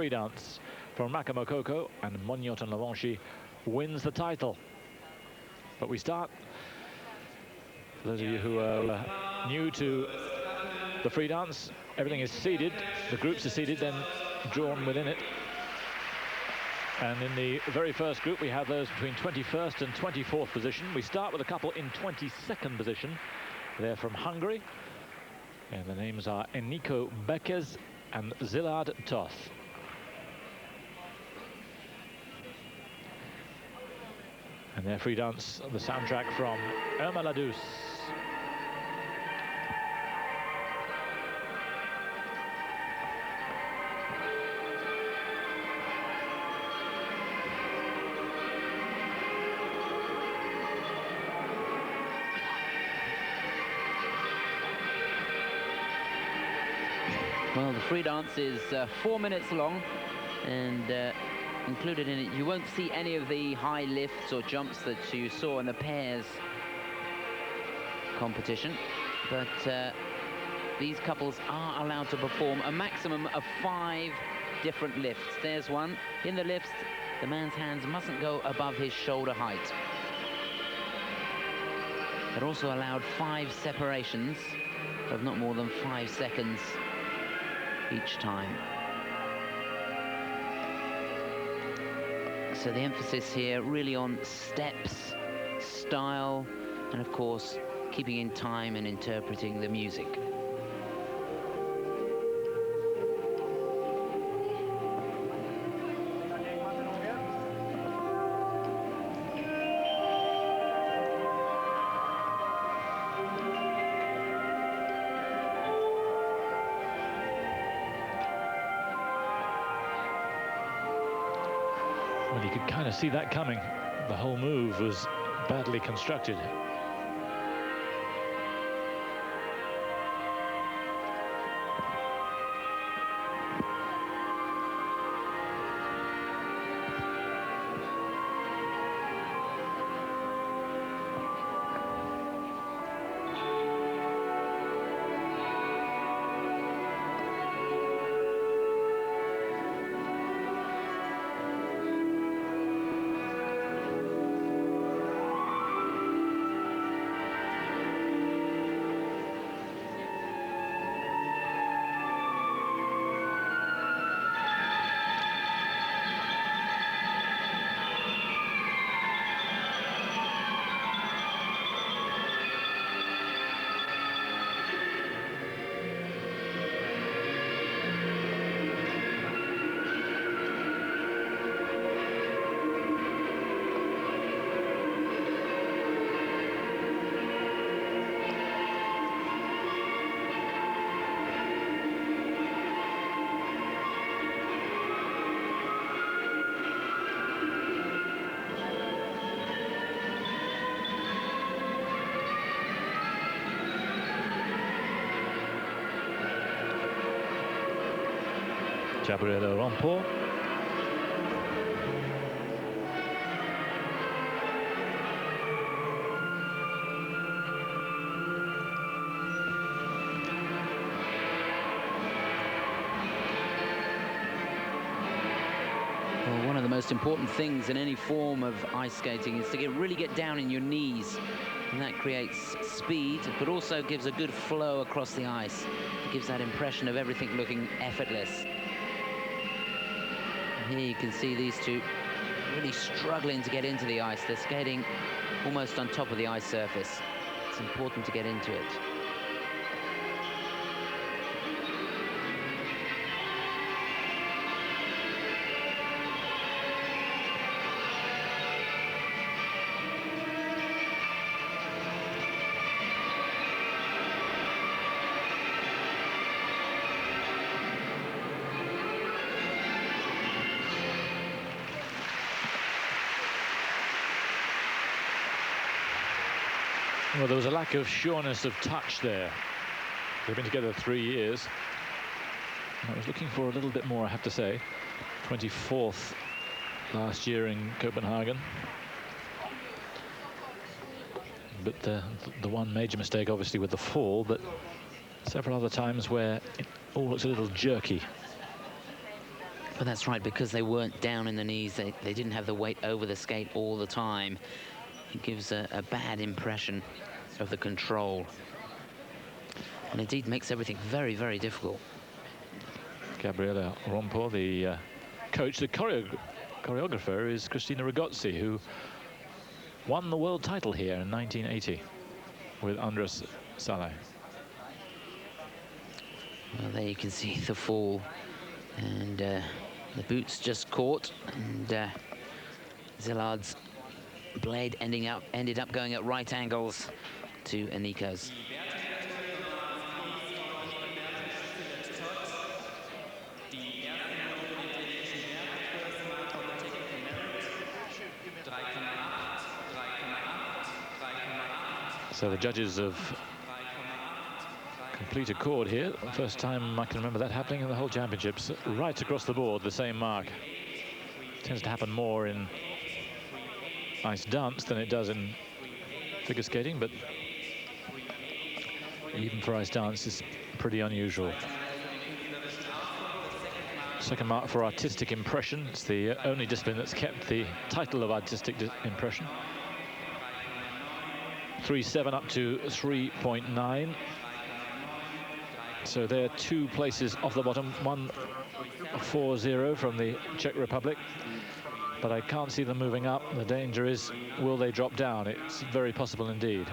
Free dance from Makamokoko, and Monyotan Lavanchi wins the title. But we start, for those of you who are new to the free dance, everything is seeded. The groups are seeded, then drawn within it. And in the very first group, we have those between 21st and 24th position. We start with a couple in 22nd position. They're from Hungary, and the names are Enikő Berkes and Szilárd Tóth. And their free dance, the soundtrack from Irma la Douce. Well, the free dance is 4 minutes long, and included in it, you won't see any of the high lifts or jumps that you saw in the pairs competition, but these couples are allowed to perform a maximum of 5 different lifts. There's one. In the lifts, the man's hands mustn't go above his shoulder height. They're also allowed 5 separations of not more than 5 seconds each time. So the emphasis here really on steps, style, and of course, keeping in time and interpreting the music. Well, you could kind of see that coming. The whole move was badly constructed. Gabriele Rompo. Well, one of the most important things in any form of ice skating is to really get down in your knees. And that creates speed, but also gives a good flow across the ice. It gives that impression of everything looking effortless. Here you can see these two really struggling to get into the ice. They're skating almost on top of the ice surface. It's important to get into it. Well, there was a lack of sureness of touch there. They've been together 3 years. I was looking for a little bit more, I have to say. 24th last year in Copenhagen. But the one major mistake, obviously, with the fall, but several other times where it all looks a little jerky. But that's right, because they weren't down in the knees, they didn't have the weight over the skate all the time. It gives a bad impression of the control. And indeed makes everything very, very difficult. Gabriele Rompo, the coach, the choreographer is Cristina Ragozzi, who won the world title here in 1980 with Andres Saleh. Well, there you can see the fall, and the boots just caught, and Szilārd's blade ended up going at right angles to Enikő's. So the judges have complete accord here. First time I can remember that happening in the whole championships. Right across the board, the same mark. Tends to happen more in ice dance than it does in figure skating, but even for ice dance, it's pretty unusual. Second mark for artistic impression. It's the only discipline that's kept the title of artistic impression. 3.7 up to 3.9. So they're 2 places off the bottom. 1.40 from the Czech Republic. But I can't see them moving up. The danger is, will they drop down? It's very possible indeed.